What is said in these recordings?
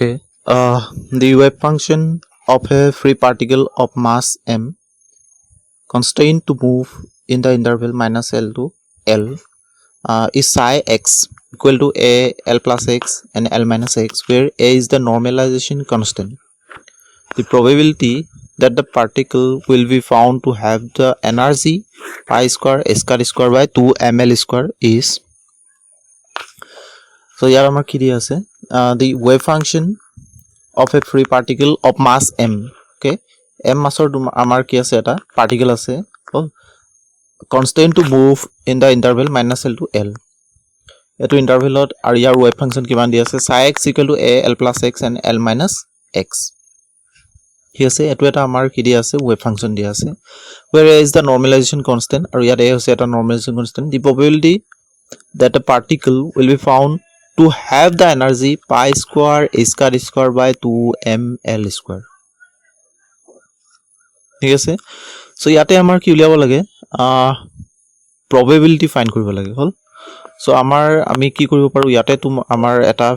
Okay. The wave function of a free particle of mass m constrained to move in the interval minus L to L is psi x equal to a L plus x and L minus x, where a is the normalization constant. The probability that the particle will be found to have the energy pi square square by 2 ml square is. So here our key is the wave function of a free particle of mass m. Okay, m massor amar ki ase eta particle ase constant to move in the interval minus L to L. Eto interval lot ar yar wave function kiman di ase psi x equal to a L plus x and L minus x. Here ase eto eta amar ki di ase wave function di ase, where a is the normalization constant ar yar a ase eta normalization constant. The probability that a particle will be found to have the energy pi square square by 2 ml square. ঠিক আছে, so ইয়াতে আমাৰ কি উলিয়াব লাগে, probability find কৰিব লাগে হল. so আমি কি কৰিব পাৰো, ইয়াতে আমাৰ এটা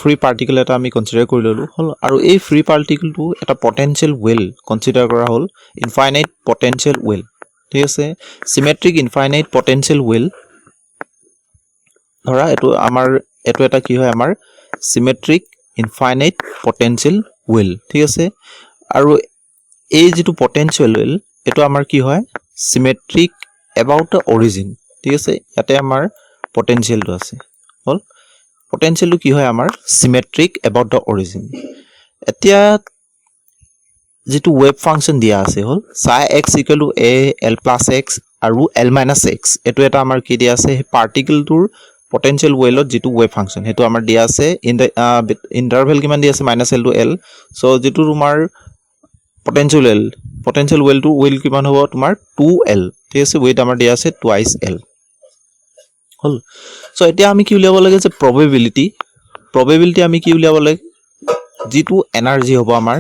ফ্ৰী পাৰ্টিকল এটা আমি কনসিডাৰ কৰি ললো হল, আৰু এই ফ্ৰী পাৰ্টিকলটো এটা পটেনশিয়াল ৱেল কনসিডাৰ কৰা হল, ইনফাইনাইট পটেনশিয়াল ৱেল. ঠিক আছে, সিমেট্ৰিক ইনফাইনাইট পটেনশিয়াল ৱেল. ধৰা এটো এটা কি হয় আমাৰ সিমেট্ৰিক ইনফাইনাইট পটেনশিয়াল ৱেল. ঠিক আছে, আৰু এই যেটো পটেনশিয়াল ৱেল এটো আমাৰ কি হয় সিমেট্ৰিক এবাউট দ্য অৰিজিন. ঠিক আছে, ইয়াতে আমাৰ পটেনশিয়ালটো আছে হল, পটেনশিয়ালটো কি হয় আমাৰ সিমেট্ৰিক এবাউট দ্য অৰিজিন. এতিয়া যেটো ৱেভ ফাংচন দিয়া আছে হল psi x equal to a L plus x আৰু L minus x. এটো এটা আমাৰ কি দিয়া আছে পাৰ্টিকলটোৰ potential ৱেলত যেটো ৱেভ ফাংচন হেতু আমাৰ দিয়া আছে ইন দা ইন্টাৰভেল কিমান দিয়া আছে minus L to L. So যেটো তোমাৰ potential well to will কিমান হ'ব তোমাৰ 2L. ঠিক আছে, weight আমাৰ দিয়া আছে twice L হল. সো এতিয়া আমি কি উলিয়াব লাগে যে probability আমি কি উলিয়াব লাগে, যেটো এনাৰ্জি হ'ব আমাৰ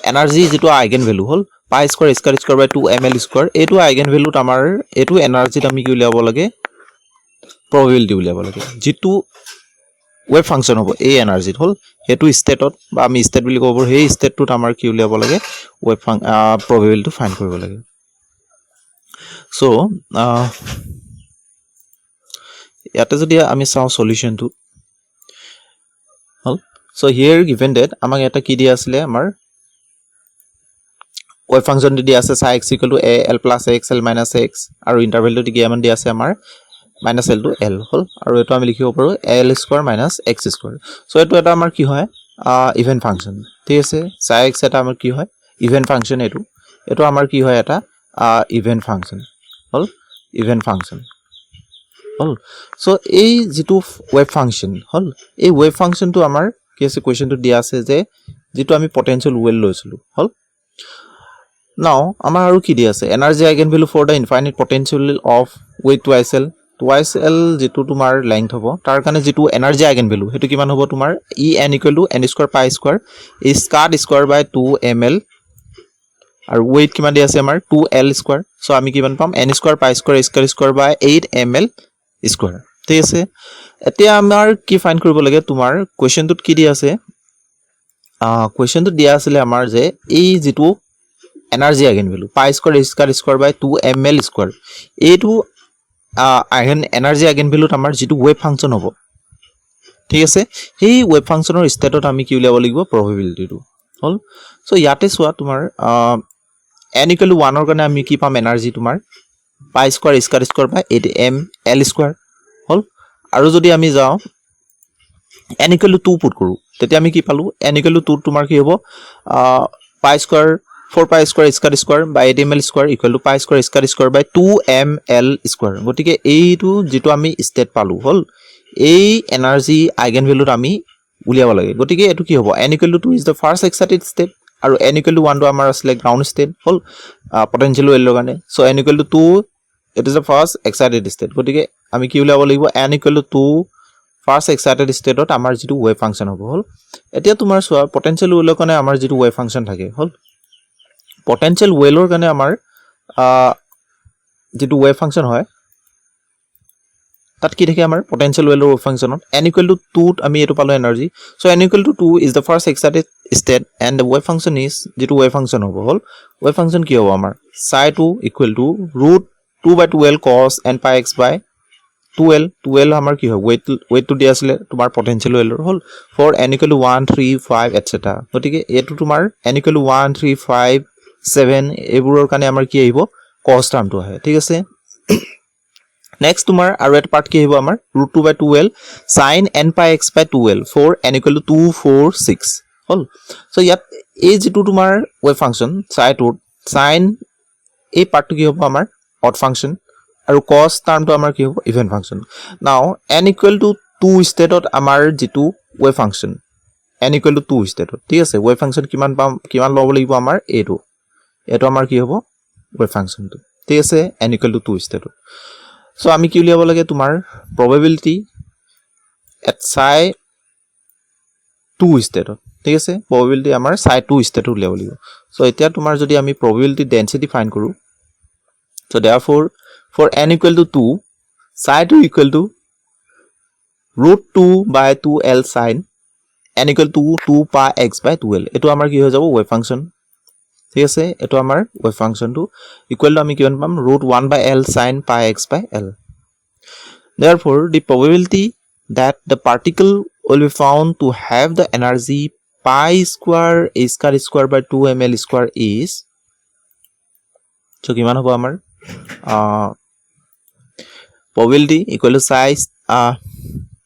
এনাৰ্জি যেটো eigen value hall pi square by 2 ml square. এটো আইগেন ভ্যালুত আমাৰ এটো এনাৰ্জিত আমি কি উলিয়াব লাগে, probability উলিয়াব লাগে, যেটো wave function হ'ব এই এনাৰ্জিত হল হেতু ষ্টেটত বা আমি ষ্টেট বুলি ক'ব সেই ষ্টেটটোত আমাৰ কি উলিয়াব লাগে wave probability ফাইন্ড কৰিব লাগে. সো ইয়াতে যদি আমি চাও সলিউশনটো হল. সো হিয়াৰ গিভেন that আমাক এটা কি দিয়া আছিল, আমাৰ wave function দিয়া আছে psi x equal to a L plus x L minus x, আৰু ইন্টাৰভেলটো কিমান দিয়া আছে আমাৰ minus L to L হল, আৰু এটো আমি লিখিব পাৰো L square minus x square. So এটো এটা আমাৰ কি হয় ইভেন ফাংশন. ঠিক আছে, psi x এটা আমাৰ কি হয় ইভেন ফাংশন, এটো আমাৰ কি হয় এটা ইভেন ফাংশন হল, ইভেন ফাংশন হল. সো এই যেটো ওয়েভ ফাংশন হল, এই ওয়েভ ফাংশনটো আমাৰ কি আছে কোৱেশ্চনটো দিয়া আছে যে যেটো আমি পটেনশিয়াল ৱেল লৈছিলো হল. নাও আমাৰ আৰু কি দিয়া আছে energy eigen value for the infinite potential of with twice L যেটো তোমাৰ লেংথ হ'ব, তাৰ কাৰণে যেটো এনাৰ্জি আইগেন ভ্যালু হেতু কিমান হ'ব তোমাৰ En equal to n square pi square square by 2 ml, আৰু weight কিমান দিয়া আছে আমাৰ 2L square. সো আমি কিমান পাম n square pi square by 8 ml square. ঠিক আছে, এতিয়া আমাৰ কি ফাইন্ড কৰিব লাগে, তোমাৰ কোৱেশ্চনটোত কি দিয়া আছে, কোৱেশ্চনটোত দিয়া আছিল আমাৰ যে এই যেটো energy eigen value pi square by 2 ml square, এইটো এনাৰ্জি আইগেন ভ্যালুত আমাৰ যেটো ওয়েভ ফাংশন হ'ব. ঠিক আছে, সেই ওয়েভ ফাংশনৰ ষ্টেটত আমি কি উলিয়াব লাগিব probabilityটো হল. সো ইয়াতে চোৱা তোমাৰ n equal to 1 ৰ কাৰণে আমি কি পাম এনাৰ্জি তোমাৰ pi square by 8 ml square হল. আৰু যদি আমি যাও n equal to 2 পুট কৰো তেতিয়া আমি কি পালো n equal to 2 তোমাৰ কি হ'ব pi square 4 pi square by 8 ml square equal to pi square by 2 ml square. গটিকে এইটো যেটো আমি ষ্টেট পালো হল, এই এনাৰ্জি আইগেন ভ্যালুত আমি উলিয়াব লাগে. গটিকে এটো কি হ'ব n equal to 2 is the first excited state, আৰু n equal to 1 টো আমাৰ আসলে গ্ৰাউন্ড ষ্টেট হল পটেনশিয়াল ৱেলৰ কাৰণে. So n equal to 2 it is the first excited state. গটিকে আমি কি উলিয়াব লাগিব n equal to 2 first excited স্টেটত আমাৰ যেটো ওয়েভ ফাংশন হ'ব হল. এতিয়া তোমাৰ সোৱা পটেনশিয়াল ৱেলৰ কাৰণে আমাৰ যেটো ওয়েভ ফাংশন থাকে হল, পটেনশিয়াল ৱেলৰ কাৰণে আমাৰ যেটো ওয়েভ ফাংশন হয় তাত কি থাকে আমাৰ পটেনশিয়াল ৱেলৰ ৱেভ ফাংচনত n equal to 2 আমি এটো পালো energy so n equal to 2 is the first excited state and the wave function is যেটো wave function হ'ব হল wave function কি হ'ব আমাৰ psi 2 equal to root 2 by 2l cos n pi x by 2l আমাৰ কি হয় weight to দিয়া আছিল তোমাৰ পটেনশিয়াল ৱেলৰ হল for n equal to 1 3 5 etc গতিকে এটো তোমাৰ n equal to 1 3 5 7 এবোৰৰ কাৰণে আমাৰ কি আহিব cos টাৰ্মটো আহে ঠিক আছে Next তোমাৰ আৰু এটা পাৰ্ট কি আহিব আমাৰ root 2 by 2l sin n pi x by 2l for n equal to 2 4 6 hall so ইয়াত এই যেটো তোমাৰ ওয়েভ ফাংচন psi 2 sin এই পাৰ্টটো কি হ'ব আমাৰ odd ফাংচন আৰু cos টাৰ্মটো আমাৰ কি হ'ব ইভেন ফাংচন নাও n equal to 2 ষ্টেটত আমাৰ যেটো wave function n equal to 2 ষ্টেটত ঠিক আছে ওয়েভ ফাংচন কিমান লব লাগিব আমাৰ এটো আমাৰ কি হ'ব ওয়েভ ফাংচনটো ঠিক আছে n equal to 2 ষ্টেটত So আমি কি উলিয়াব লাগে তোমাৰ probability at psi 2 state ঠিক আছে probability আমাৰ psi 2 state উলিয়াব লাগিব so এতিয়া তোমাৰ যদি আমি probability density find কৰো so therefore for n equal to 2 psi 2 equal to root 2 by 2l sin n equal to 2 pi x by 2l এটো আমাৰ কি হৈ যাব wave function ঠিক আছে এটো আমাৰ wave function টো ইকুৱেল টু আমি কিমান পাম √1 by l sin pi x by l therefore the probability that the particle will be found to have the energy pi square a square by 2 ml square is so কিমান হ'ব আমাৰ probability equal to size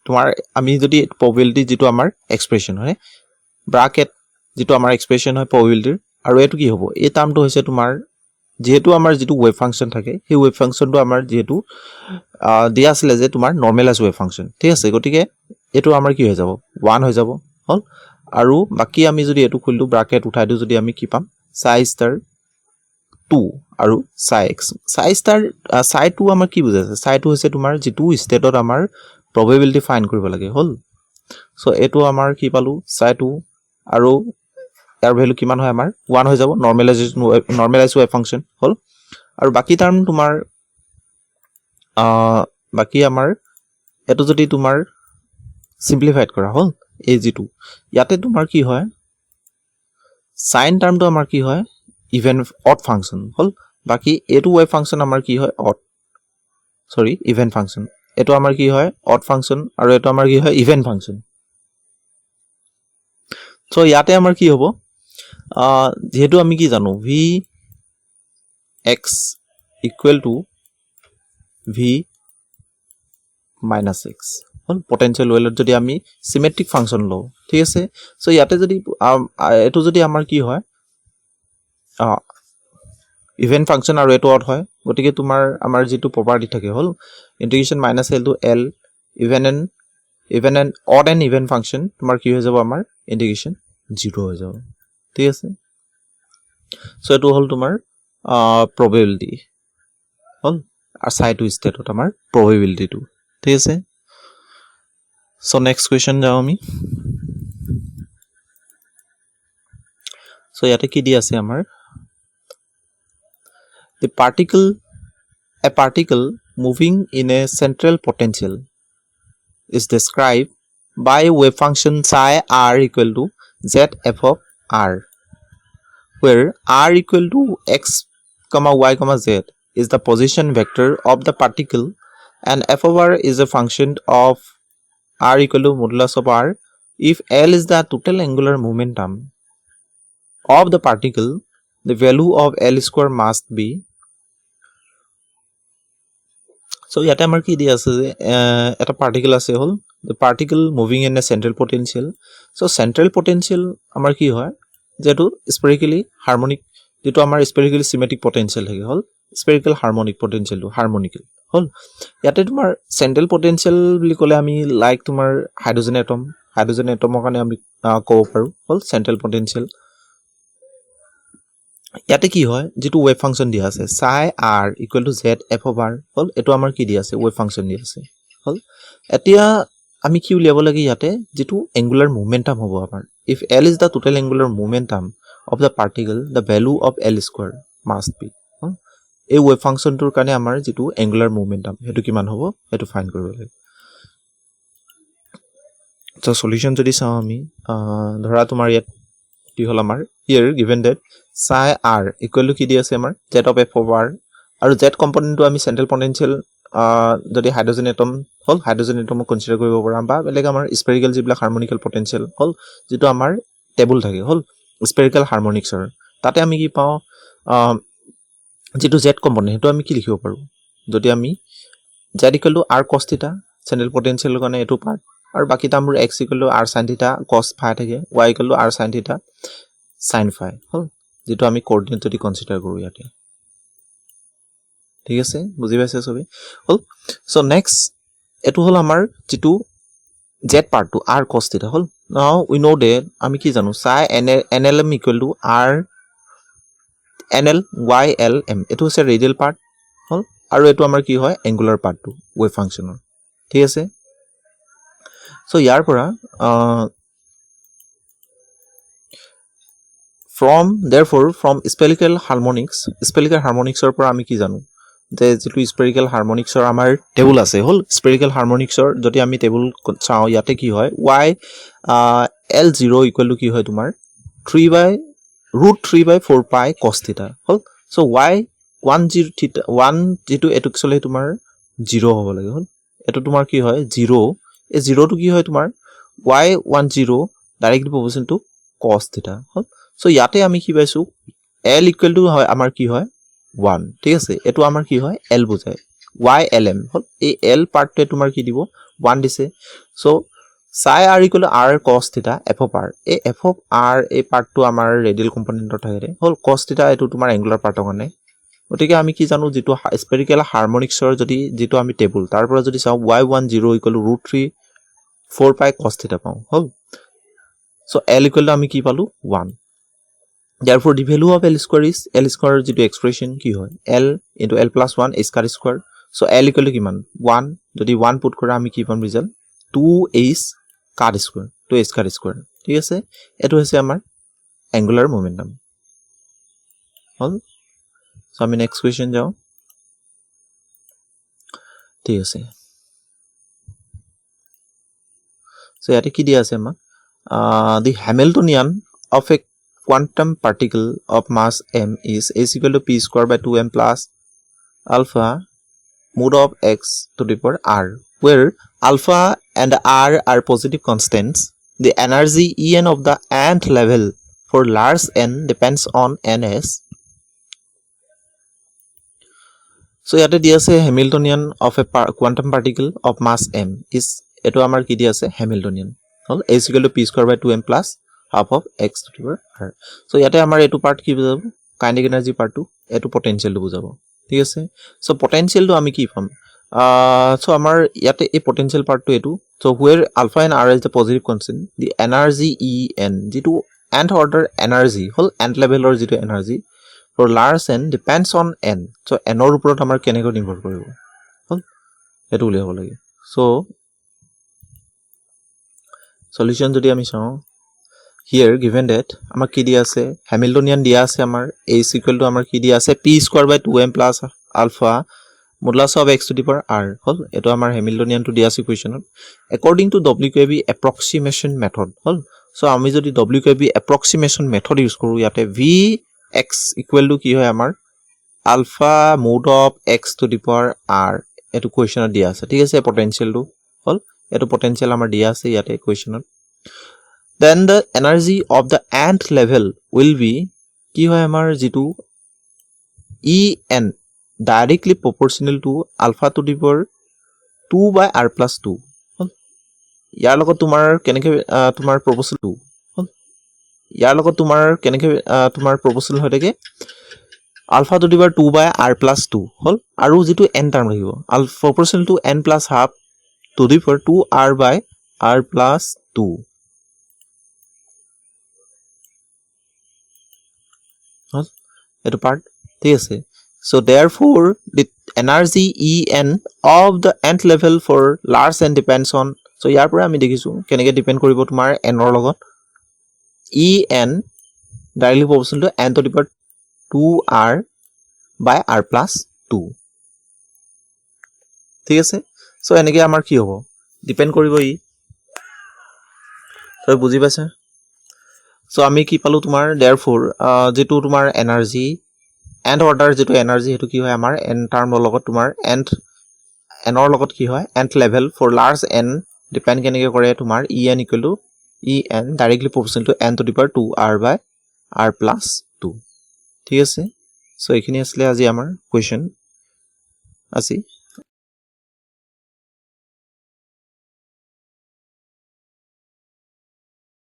তোমাৰ আমি যদি probability যেটো আমাৰ expression হয় bracket যেটো আমাৰ এক্সপ্ৰেছন হয় probability আৰু এটো কি হ'ব এই টাৰ্মটো হৈছে তোমাৰ যেহেতু আমাৰ যেটো ওয়েভ ফাংচন থাকে সেই ওয়েভ ফাংচনটো আমাৰ যেহেতু দিয়া আছিল যে তোমাৰ নৰমালাইজ ওয়েভ ফাংচন ঠিক আছে গটিকে এটো আমাৰ কি হৈ যাব 1 হৈ যাব হল আৰু বাকি আমি যদি এটো খুলটো ব্ৰাকেট উঠাই দিও যদি আমি কি পাম psi star 2 আৰু psi x psi star psi 2 আমাৰ কি বুজাইছে psi 2 হৈছে তোমাৰ যেটো ষ্টেটত আমাৰ probability ফাইন্ড কৰিব লাগে হল সো এটো আমাৰ কি পালো psi 2 আৰু ইয়াৰ ভ্যালু কিমান হয় আমাৰ 1 হৈ যাব নৰমালাইজ ওয়েভ ফাংচন হল আৰু বাকি টাৰ্ম তোমাৰ বাকি আমাৰ এটো যদি তোমাৰ সিম্পলিফাইড কৰা হল এই যেটো ইয়াতে তোমাৰ কি হয় sin টাৰ্মটো আমাৰ কি হয় ইভেন অড ফাংচন হল বাকি এটো ওয়েভ ফাংচন আমাৰ কি হয় অড সৰি ইভেন ফাংচন এটো আমাৰ কি হয় অড ফাংচন আৰু এটো আমাৰ কি হয় ইভেন ফাংচন সো ইয়াতে আমাৰ কি হ'ব যেহেতু আমি কি জানো v x equal to v minus x হল পটেনশিয়াল ওয়েলত যদি আমি সিমেট্রিক ফাংশন লও ঠিক আছে সো ইয়াতে যদি এটো যদি আমাৰ কি হয় ইভেন ফাংশন আৰু এটো অড হয় গটিকে তোমাৰ আমাৰ যেটো প্ৰপাৰ্টি থাকে হল ইন্টিগ্ৰেশন -l to l even an odd and even function তোমাৰ কি হৈ যাব আমাৰ ইন্টিগ্ৰেশন 0 হৈ যাব ঠিক আছে সো এটো হল তোমাৰ probability হল আৰ psi 2 স্টেটত আমাৰ probability টো ঠিক আছে সো নেক্সট কোয়েশ্চন যাও আমি সো ইয়াতে কি দি আছে আমাৰ a particle moving in a central potential is described by wave function psi r equal to z f of r where r equal to x comma y comma z is the position vector of the particle and f of r is a function of r equal to modulus of r if l is the total angular momentum of the particle the value of l square must be so yate amar ki di ase je eta particle ase hol the particle moving in a central potential so central potential amar ki hoy যেটো স্পেরিক্যালি harmonic যেটো আমাৰ স্পেৰিক্যালি সিমেট্ৰিক potential থাকে হল স্পেৰিক্যাল হাৰমোনিক potential two হাৰমোনিক্যাল হল ইয়াতে তোমাৰ central potential বুলি কলে আমি like তোমাৰ হাইড্ৰোজেন এটমৰ কাৰণে আমি ক'ব পাৰো হল সেন্ট্রাল পটেনশিয়াল ইয়াতে কি হয় যেটো ওয়েভ ফাংশন দিয়া আছে psi r equal to z f of r হল এটো আমাৰ কি দিয়া আছে ওয়েভ ফাংশন দিয়া আছে হল এতিয়া আমি কি উলিয়াব লাগে ইয়াতে যেটো angular momentum হ'ব আমাৰ if l is the total angular momentum of the particle the value of l square must be এই ৱেভ ফাংচনটোৰ কাৰণে আমাৰ যেটো এংগুলাৰ মোমেন্টাম হেতু কিমান হ'ব হেতু ফাইন কৰিব লাগে সো সলিউশন যদি চাও আমি ধৰা তোমাৰ ইয়াত কি হল আমাৰ here given that psi r equal to কি দি আছে আমাৰ z of f of r আৰু z কম্পোনেন্টটো আমি সেন্ট্ৰাল পটেনশিয়াল যদি হাইড্ৰোজেন এটম হল হাইড্ৰোজেন এটম কনসিডাৰ কৰিব পাৰা বা বেলেগ আমাৰ স্পেৰিকেল যিবিলা হাৰমনিকেল পটেনশিয়াল হল যেটো আমাৰ টেবুল থাকে হল স্পেৰিকেল হাৰমনিক্সৰ তাতে আমি কি পাও যেটো z কম্পোনেন্ট হেতু আমি কি লিখিব পাৰো যদি আমি z equal to r cos theta central পটেনশিয়ালৰ কাৰণে এটো পাৰ্ট আৰু বাকি তামুৰ x equal to r sin theta cos phi থাকে y equal to r sin theta sin phi হল যেটো আমি কোঅৰ্ডিনেট যদি কনসিডাৰ কৰো ইয়াতে ঠিক আছে বুজি পাইছে সবে হল সো নেক্সট এটো হল আমাৰ যেটো z part to r cos theta hall now we know that আমি কি জানো psi nlm equal to r nl ylm এটো হৈছে ৰেডিয়েল পাৰ্ট হল আৰু এটো আমাৰ কি হয় এংগুলাৰ পাৰ্টটো ৱেভ ফাংচনৰ ঠিক আছে সো ইয়াৰ পৰা from spherical harmonics or পৰা আমি কি জানো যে যেটো spherical harmonics or আমাৰ টেবুল আছে হল spherical harmonics or যদি আমি টেবুল চাও ইয়াতে কি হয় y l0 equal to কি হয় তোমাৰ 3/√3/4 pi cos theta হল সো y 10 theta 1 যেটো এটো একচুয়ালি তোমাৰ 0 হ'ব লাগে হল এটো তোমাৰ কি হয় 0 এই 0 টো কি হয় তোমাৰ y10 directly proportion to cos theta হল সো ইয়াতে আমি কি পাইছো l equal to হয় আমাৰ কি হয় 1 ঠিক আছে এটো আমাৰ কি হয় l বুজায় ylm হল এই l পাৰ্টটো তোমাৰ কি দিব 1 দিছে so psi r equal to r cos theta f of r এই f of r এই পাৰ্টটো আমাৰ ৰেডিয়েল কম্পোনেন্টৰ থাকে হল cos theta এটো তোমাৰ এংগুলাৰ পাৰ্টৰ কাৰণে ওটিকে আমি কি জানো যেটো স্পেৰিকেল হাৰমনিক্সৰ যদি যেটো আমি টেবুল তাৰ পৰা যদি চাও y10 equal to √3/4 pi cos theta পাও হল সো l equal to আমি কি পালো 1 therefore the value of l square যেটো এক্সপ্ৰেছন কি হয় l into l plus 1 square square so l equal to কিমান 1 যদি 1 পুট কৰা আমি কি পাম result 2h square 2h square ঠিক আছে এটো হৈছে আমাৰ এংগুলাৰ মোমেন্টাম হল সো আমি নেক্সট কোৱেশ্চন যাও ঠিক আছে সো ইয়াতে কি দিয়া আছে আমাৰ the Hamiltonian of a quantum particle of mass m is h equal to p square by 2m plus alpha mod of x to the power r where alpha and r are positive constants the energy en of the nth level for large n depends on ns so yate dia ase Hamiltonian of a quantum particle of mass m is eto amar ki dia ase Hamiltonian hol h equal to p square by 2m plus half of x to the power r so yate amar etu part ki bujabo kinetic energy part to etu potential to bujabo ঠিক আছে so potential to ami ki pam so amar yate a potential part to etu so where alpha and r is the positive constant the energy en jitu nth order energy hol nth level or jitu energy for large n depends on n so n or upor amar keneko nirbhor koribo hol etu uli hobo lage so solution jodi ami sao here given that amar ki dia ase Hamiltonian dia ase amar h equal to amar ki dia ase p square by 2m plus alpha modulus of x to the power r hol eto amar Hamiltonian to dia ase equation according to WKB approximation method hol so ami jodi WKB approximation method use koru yate v x equal to ki hoy amar alpha mod of x to the power r eto question dia ase thik ase potential to hol eto potential amar dia ase yate equation then the energy of the nth level will be ki hoy amar jitu en directly proportional to alpha to the power 2 by r plus 2 ইয়াৰ লগত তোমাৰ কেনেকে তোমাৰ প্ৰপোজাল 2 ইয়াৰ লগত তোমাৰ কেনেকে তোমাৰ প্ৰপোজাল হৈ থাকে alpha to the power 2 by r plus 2 হল আৰু যেটো n টাৰ্ম আহিব alpha proportional to n plus half to the power 2 r by r plus 2 হল এটো পাৰ্ট ঠিক আছে so therefore the energy en of the nth level for large n depends on so ইয়াৰ পৰা আমি দেখিছো কেনেকে depend কৰিব তোমাৰ n ৰ লগত en directly proportional to n to the power 2r by R plus 2 ঠিক আছে সো এনেকৈ আমাৰ কি হ'ব ডিপেন্ড কৰিব ই তই বুজি পাইছা সো আমি কি পালো তোমাৰ therefore যেটো তোমাৰ এনাৰ্জি এন্ড অৰ্ডাৰ যেটো এনাৰ্জি হেতু কি হয় আমাৰ n টাৰ্মৰ লগত তোমাৰ n ৰ লগত কি হয় nth level for large n depend কেনেকৈ কৰে তোমাৰ en equal to en directly proportional to n to the power 2r by r plus 2 ঠিক আছে সো এইখিনি আসলে আজি আমাৰ কোৱেশ্চন আজি